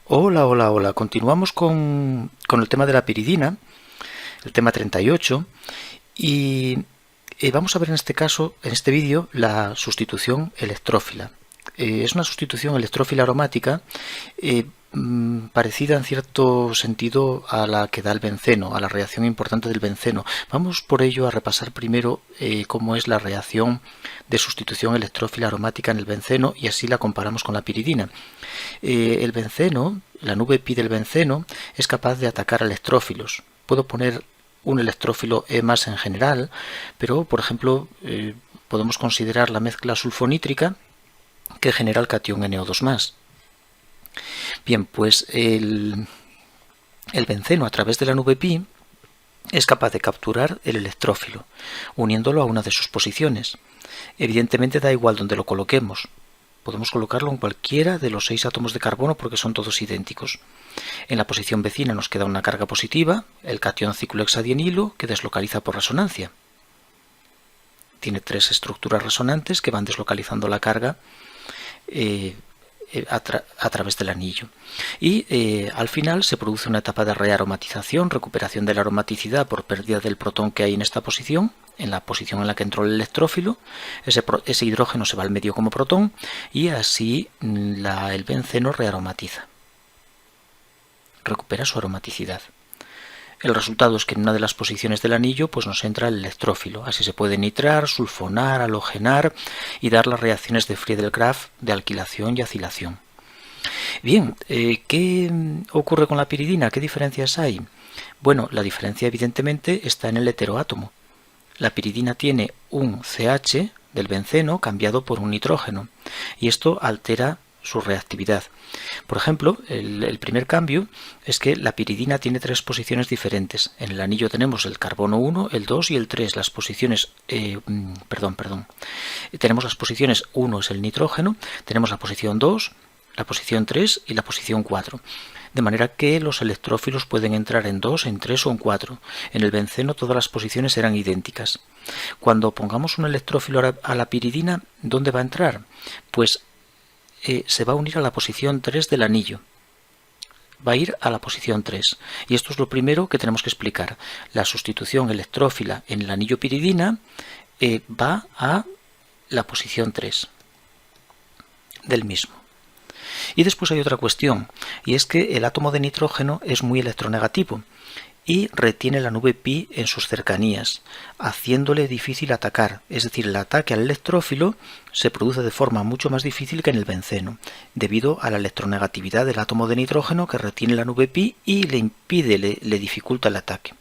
Hola, hola, hola. Continuamos con el tema de la piridina, el tema 38, y vamos a ver en este caso, en este vídeo, la sustitución electrófila. Es una sustitución electrófila aromática parecida en cierto sentido a la que da el benceno, a la reacción importante del benceno. Vamos por ello a repasar primero cómo es la reacción de sustitución electrófila aromática en el benceno y así la comparamos con la piridina. El benceno, la nube pi del benceno, es capaz de atacar a electrófilos. Puedo poner un electrófilo E+ en general, pero por ejemplo podemos considerar la mezcla sulfonítrica que genera el catión NO2+. Bien, pues el benceno a través de la nube pi es capaz de capturar el electrófilo, uniéndolo a una de sus posiciones. Evidentemente da igual donde lo coloquemos. Podemos colocarlo en cualquiera de los 6 átomos de carbono porque son todos idénticos. En la posición vecina nos queda una carga positiva, el catión ciclohexadienilo, que deslocaliza por resonancia. Tiene 3 estructuras resonantes que van deslocalizando la carga a través del anillo. Y al final se produce una etapa de rearomatización, recuperación de la aromaticidad por pérdida del protón que hay en esta posición, en la posición en la que entró el electrófilo. Ese hidrógeno se va al medio como protón y así el benceno rearomatiza, recupera su aromaticidad. El resultado es que en una de las posiciones del anillo pues nos entra el electrófilo. Así se puede nitrar, sulfonar, halogenar y dar las reacciones de Friedel-Crafts de alquilación y acilación. Bien, ¿qué ocurre con la piridina? ¿Qué diferencias hay? Bueno, la diferencia evidentemente está en el heteroátomo. La piridina tiene un CH del benceno cambiado por un nitrógeno y esto altera su reactividad. Por ejemplo, el primer cambio es que la piridina tiene 3 posiciones diferentes. En el anillo tenemos el carbono 1, el 2 y el 3. Las posiciones, tenemos las posiciones 1 es el nitrógeno, tenemos la posición 2, la posición 3 y la posición 4. De manera que los electrófilos pueden entrar en 2, en 3 o en 4. En el benceno todas las posiciones eran idénticas. Cuando pongamos un electrófilo a la piridina, ¿dónde va a entrar? Pues se va a unir a la posición 3 del anillo. Va a ir a la posición 3. Y esto es lo primero que tenemos que explicar. La sustitución electrófila en el anillo piridina va a la posición 3 del mismo. Y después hay otra cuestión, y es que el átomo de nitrógeno es muy electronegativo y retiene la nube pi en sus cercanías, haciéndole difícil atacar, es decir, el ataque al electrófilo se produce de forma mucho más difícil que en el benceno, debido a la electronegatividad del átomo de nitrógeno que retiene la nube pi y le impide, le dificulta el ataque.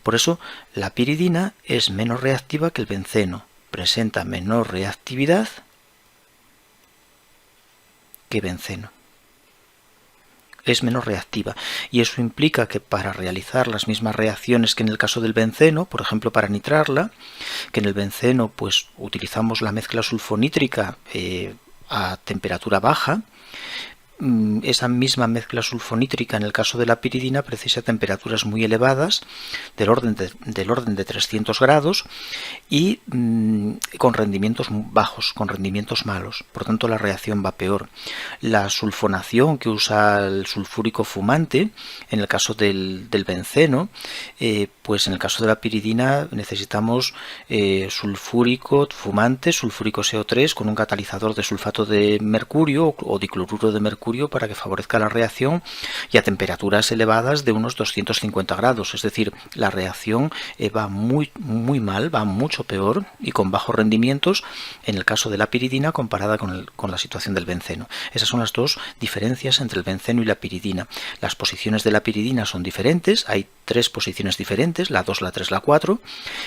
Por eso, la piridina es menos reactiva que el benceno, presenta menor reactividad que benceno. Es menos reactiva y eso implica que para realizar las mismas reacciones que en el caso del benceno, por ejemplo para nitrarla, que en el benceno pues utilizamos la mezcla sulfonítrica a temperatura baja, esa misma mezcla sulfonítrica en el caso de la piridina precisa temperaturas muy elevadas, del orden de 300 grados y con rendimientos bajos, con rendimientos malos. Por tanto, la reacción va peor. La sulfonación que usa el sulfúrico fumante, en el caso del benceno, pues en el caso de la piridina necesitamos sulfúrico fumante, sulfúrico CO3 con un catalizador de sulfato de mercurio o dicloruro de mercurio para que favorezca la reacción y a temperaturas elevadas de unos 250 grados. Es decir, la reacción va muy mal, va mucho peor y con bajos rendimientos en el caso de la piridina comparada con la situación del benceno. Esas son las dos diferencias entre el benceno y la piridina. Las posiciones de la piridina son diferentes, hay 3 posiciones diferentes, la 2, la 3, la 4,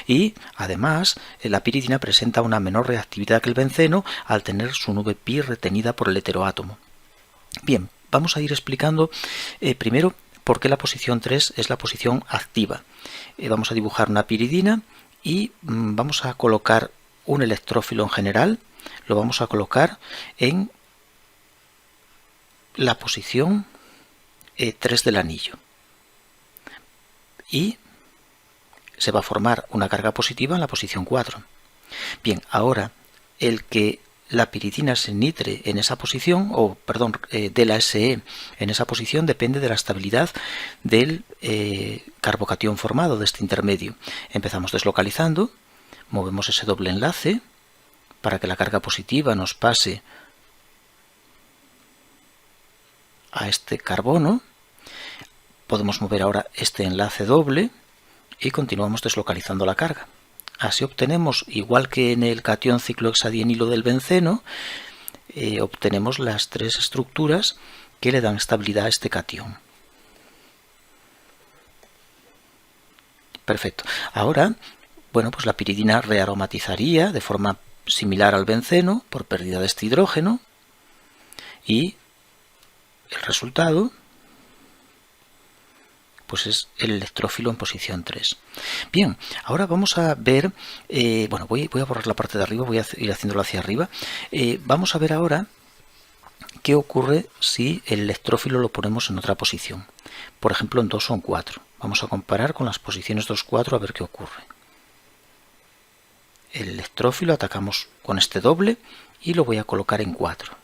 y además la piridina presenta una menor reactividad que el benceno al tener su nube pi retenida por el heteroátomo. Bien, vamos a ir explicando primero por qué la posición 3 es la posición activa. Vamos a dibujar una piridina y vamos a colocar un electrófilo en general, lo vamos a colocar en la posición 3 del anillo. Y se va a formar una carga positiva en la posición 4. Bien, ahora el que la piridina se nitre en esa posición, o perdón, de la SE en esa posición, depende de la estabilidad del carbocatión formado, de este intermedio. Empezamos deslocalizando, movemos ese doble enlace para que la carga positiva nos pase a este carbono. Podemos mover ahora este enlace doble y continuamos deslocalizando la carga. Así obtenemos, igual que en el catión ciclohexadienilo del benceno, obtenemos las tres estructuras que le dan estabilidad a este catión. Perfecto. Ahora, bueno, pues la piridina rearomatizaría de forma similar al benceno por pérdida de este hidrógeno, y el resultado pues es el electrófilo en posición 3. Bien, ahora vamos a ver, bueno, voy a borrar la parte de arriba, voy a ir haciéndolo hacia arriba. Vamos a ver ahora qué ocurre si el electrófilo lo ponemos en otra posición. Por ejemplo, en 2 o en 4. Vamos a comparar con las posiciones 2, 4 a ver qué ocurre. El electrófilo atacamos con este doble y lo voy a colocar en 4.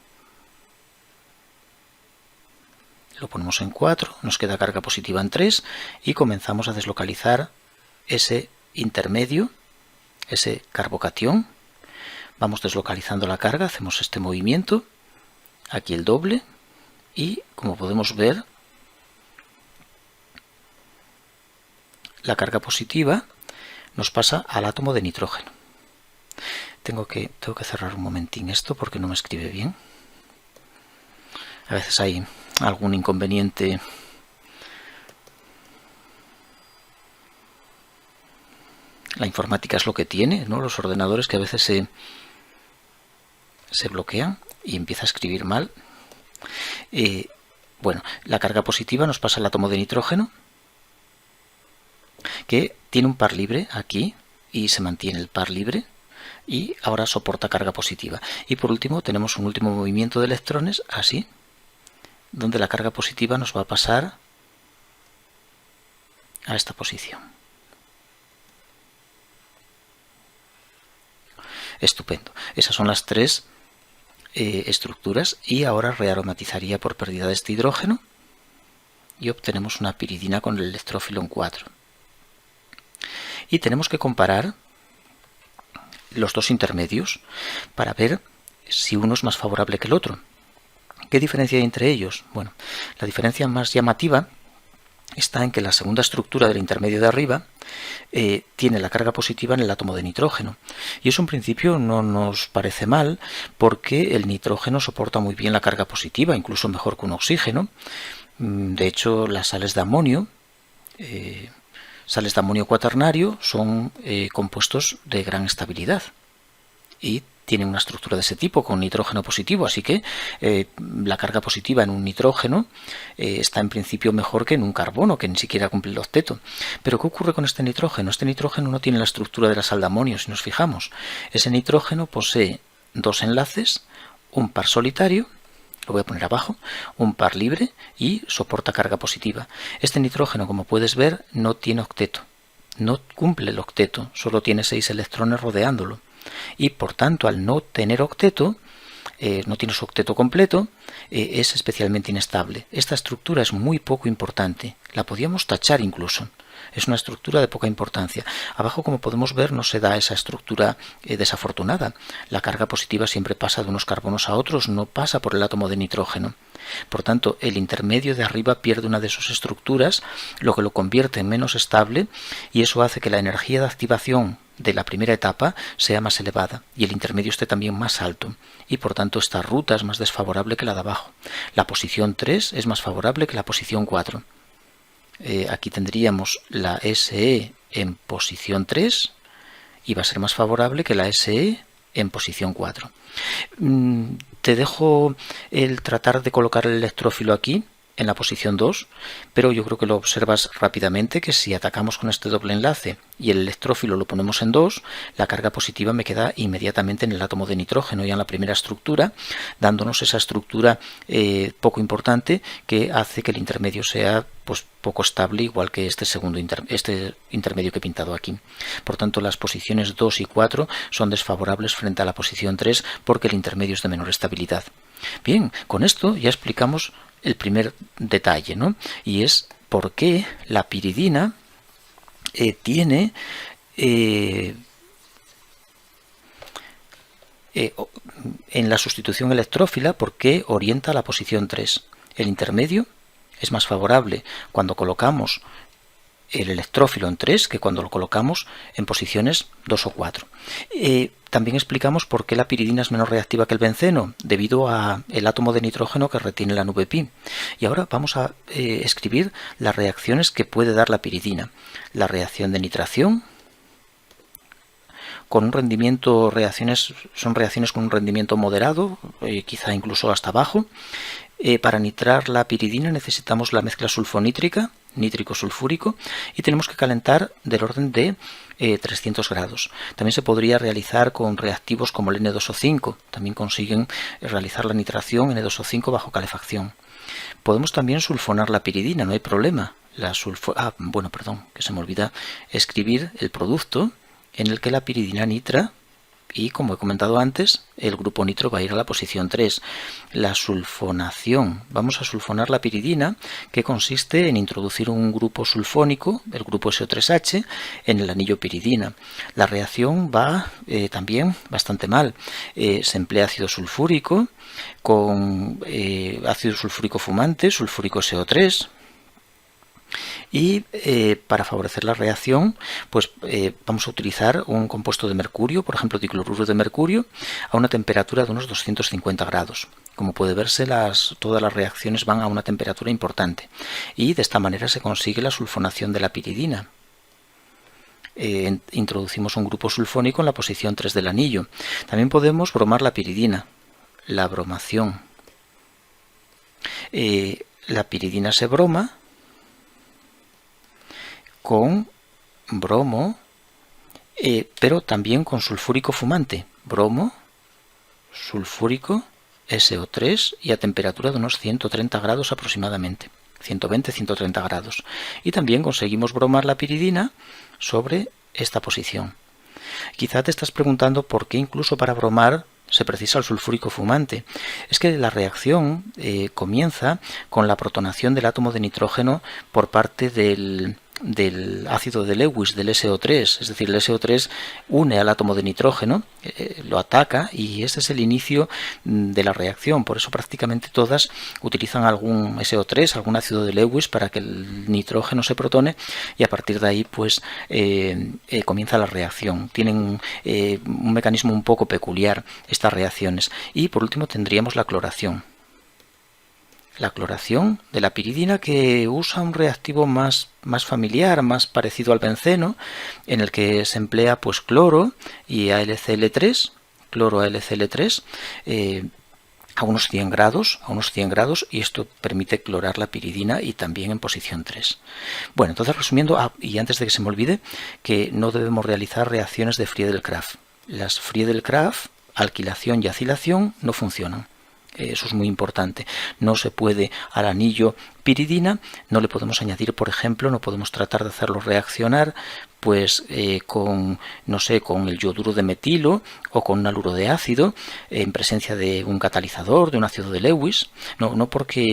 Lo ponemos en 4, nos queda carga positiva en 3 y comenzamos a deslocalizar ese intermedio, ese carbocatión. Vamos deslocalizando la carga, hacemos este movimiento, aquí el doble, y como podemos ver, la carga positiva nos pasa al átomo de nitrógeno. Tengo que cerrar un momentín esto porque no me escribe bien. A veces hay algún inconveniente. La informática es lo que tiene, ¿no? Los ordenadores que a veces se bloquean y empieza a escribir mal. Bueno, la carga positiva nos pasa al átomo de nitrógeno, que tiene un par libre aquí y se mantiene el par libre y ahora soporta carga positiva. Y por último tenemos un último movimiento de electrones, así, donde la carga positiva nos va a pasar a esta posición. Estupendo. Esas son las tres estructuras, y ahora rearomatizaría por pérdida de este hidrógeno y obtenemos una piridina con el electrófilo en 4. Y tenemos que comparar los dos intermedios para ver si uno es más favorable que el otro. ¿Qué diferencia hay entre ellos? Bueno, la diferencia más llamativa está en que la segunda estructura del intermedio de arriba tiene la carga positiva en el átomo de nitrógeno. Y eso en principio no nos parece mal, porque el nitrógeno soporta muy bien la carga positiva, incluso mejor que un oxígeno. De hecho, las sales de amonio cuaternario son compuestos de gran estabilidad y tienen una estructura de ese tipo con nitrógeno positivo, así que la carga positiva en un nitrógeno está en principio mejor que en un carbono, que ni siquiera cumple el octeto. Pero ¿qué ocurre con este nitrógeno? Este nitrógeno no tiene la estructura de la sal de amonio, si nos fijamos. Ese nitrógeno posee dos enlaces, un par solitario, lo voy a poner abajo, un par libre, y soporta carga positiva. Este nitrógeno, como puedes ver, no tiene octeto, no cumple el octeto, solo tiene 6 electrones rodeándolo. Y por tanto, al no tener octeto, no tiene su octeto completo, es especialmente inestable. Esta estructura es muy poco importante, la podíamos tachar incluso. Es una estructura de poca importancia. Abajo, como podemos ver, no se da esa estructura desafortunada. La carga positiva siempre pasa de unos carbonos a otros, no pasa por el átomo de nitrógeno. Por tanto, el intermedio de arriba pierde una de sus estructuras, lo que lo convierte en menos estable, y eso hace que la energía de activación de la primera etapa sea más elevada y el intermedio esté también más alto, y por tanto esta ruta es más desfavorable que la de abajo. La posición 3 es más favorable que la posición 4. Aquí tendríamos la SE en posición 3 y va a ser más favorable que la SE en posición 4. Te dejo el tratar de colocar el electrófilo aquí en la posición 2, pero yo creo que lo observas rápidamente, que si atacamos con este doble enlace y el electrófilo lo ponemos en 2, la carga positiva me queda inmediatamente en el átomo de nitrógeno, ya en la primera estructura, dándonos esa estructura poco importante que hace que el intermedio sea pues poco estable, igual que este intermedio que he pintado aquí. Por tanto, las posiciones 2 y 4 son desfavorables frente a la posición 3 porque el intermedio es de menor estabilidad. Bien, con esto ya explicamos el primer detalle, ¿no? Y es por qué la piridina tiene en la sustitución electrófila, por qué orienta a la posición 3. El intermedio es más favorable cuando colocamos el electrófilo en 3 que cuando lo colocamos en posiciones 2 o 4. También explicamos por qué la piridina es menos reactiva que el benceno, debido al átomo de nitrógeno que retiene la nube pi. Y ahora vamos a escribir las reacciones que puede dar la piridina. La reacción de nitración, con un rendimiento, son reacciones con un rendimiento moderado, quizá incluso hasta bajo. Para nitrar la piridina necesitamos la mezcla sulfonítrica, nítrico sulfúrico, y tenemos que calentar del orden de 300 grados. También se podría realizar con reactivos como el N2O5, también consiguen realizar la nitración N2O5 bajo calefacción. Podemos también sulfonar la piridina, no hay problema. Que se me olvida escribir el producto en el que la piridina nitra, y como he comentado antes, el grupo nitro va a ir a la posición 3. La sulfonación. Vamos a sulfonar la piridina, que consiste en introducir un grupo sulfónico, el grupo SO3H, en el anillo piridina. La reacción va también bastante mal. Se emplea ácido sulfúrico con ácido sulfúrico fumante, sulfúrico SO3. Y para favorecer la reacción, pues vamos a utilizar un compuesto de mercurio, por ejemplo dicloruro de mercurio, a una temperatura de unos 250 grados. Como puede verse, todas las reacciones van a una temperatura importante. Y de esta manera se consigue la sulfonación de la piridina. Introducimos un grupo sulfónico en la posición 3 del anillo. También podemos bromar la piridina. La bromación. La piridina se broma con bromo, pero también con sulfúrico fumante. Bromo, sulfúrico, SO3 y a temperatura de unos 130 grados aproximadamente. 120-130 grados. Y también conseguimos bromar la piridina sobre esta posición. Quizá te estás preguntando por qué incluso para bromar se precisa el sulfúrico fumante. Es que la reacción comienza con la protonación del átomo de nitrógeno por parte del ácido de Lewis, del SO3, es decir, el SO3 une al átomo de nitrógeno, lo ataca, y ese es el inicio de la reacción. Por eso prácticamente todas utilizan algún SO3, algún ácido de Lewis, para que el nitrógeno se protone, y a partir de ahí pues comienza la reacción. Tienen un mecanismo un poco peculiar estas reacciones. Y por último tendríamos la cloración. La cloración de la piridina, que usa un reactivo más familiar, más parecido al benceno, en el que se emplea pues cloro y AlCl3, cloro AlCl3, a unos 100 grados, y esto permite clorar la piridina, y también en posición 3. Bueno, entonces resumiendo, y antes de que se me olvide, que no debemos realizar reacciones de Friedel-Crafts. Las Friedel-Crafts, alquilación y acilación, no funcionan. Eso es muy importante. No se puede al anillo piridina, no le podemos añadir, por ejemplo, no podemos tratar de hacerlo reaccionar pues con el yoduro de metilo o con un haluro de ácido en presencia de un catalizador, de un ácido de Lewis. No, porque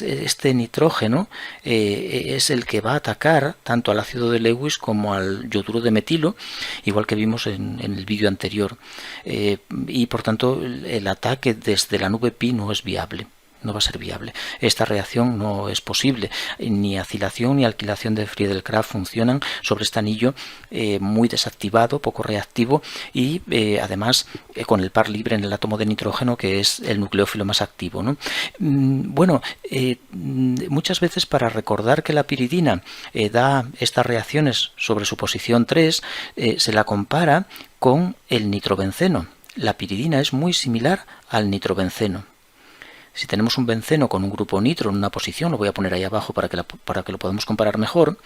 este nitrógeno es el que va a atacar tanto al ácido de Lewis como al yoduro de metilo, igual que vimos en el vídeo anterior, y por tanto el ataque desde la nube pi no es viable. No va a ser viable. Esta reacción no es posible. Ni acilación ni alquilación de Friedel-Crafts funcionan sobre este anillo muy desactivado, poco reactivo, y además con el par libre en el átomo de nitrógeno, que es el nucleófilo más activo, ¿no? Muchas veces, para recordar que la piridina da estas reacciones sobre su posición 3, se la compara con el nitrobenceno. La piridina es muy similar al nitrobenceno. Si tenemos un benceno con un grupo nitro en una posición, lo voy a poner ahí abajo para que lo podamos comparar mejor,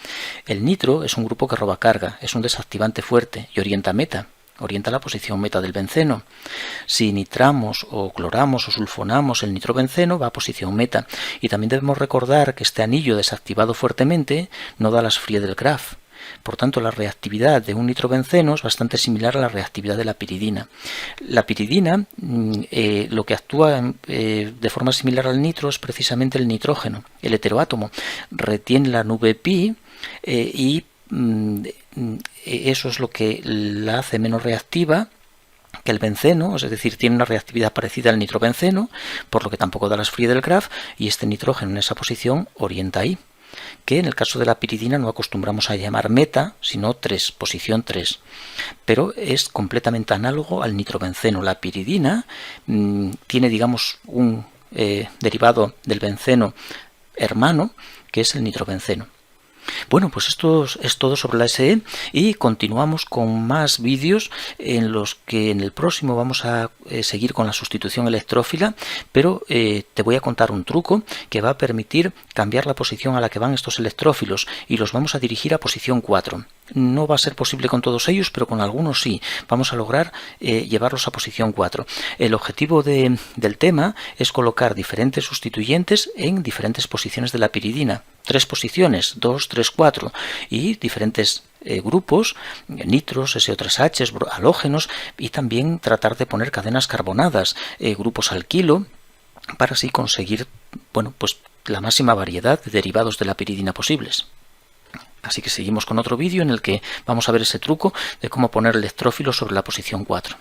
el nitro es un grupo que roba carga, es un desactivante fuerte y orienta meta. Orienta la posición meta del benceno. Si nitramos o cloramos o sulfonamos el nitrobenceno, va a posición meta. Y también debemos recordar que este anillo desactivado fuertemente no da las Friedel-Crafts. Por tanto, la reactividad de un nitrobenceno es bastante similar a la reactividad de la piridina. La piridina, lo que actúa de forma similar al nitro es precisamente el nitrógeno, el heteroátomo. Retiene la nube pi y eso es lo que la hace menos reactiva que el benceno, es decir, tiene una reactividad parecida al nitrobenceno, por lo que tampoco da las Friedel-Crafts, y este nitrógeno en esa posición orienta ahí, que en el caso de la piridina no acostumbramos a llamar meta, sino 3, posición 3. Pero es completamente análogo al nitrobenceno. La piridina tiene, digamos, un derivado del benceno hermano, que es el nitrobenceno. Bueno, pues esto es todo sobre la SE y continuamos con más vídeos en los que en el próximo vamos a seguir con la sustitución electrófila, pero te voy a contar un truco que va a permitir cambiar la posición a la que van estos electrófilos y los vamos a dirigir a posición 4. No va a ser posible con todos ellos, pero con algunos sí. Vamos a lograr llevarlos a posición 4. El objetivo del tema es colocar diferentes sustituyentes en diferentes posiciones de la piridina. 3 posiciones, 2, 3, 4 y diferentes grupos, nitros, SO3H, halógenos y también tratar de poner cadenas carbonadas, grupos alquilo, para así conseguir, bueno, pues la máxima variedad de derivados de la piridina posibles. Así que seguimos con otro vídeo en el que vamos a ver ese truco de cómo poner electrófilos sobre la posición 4.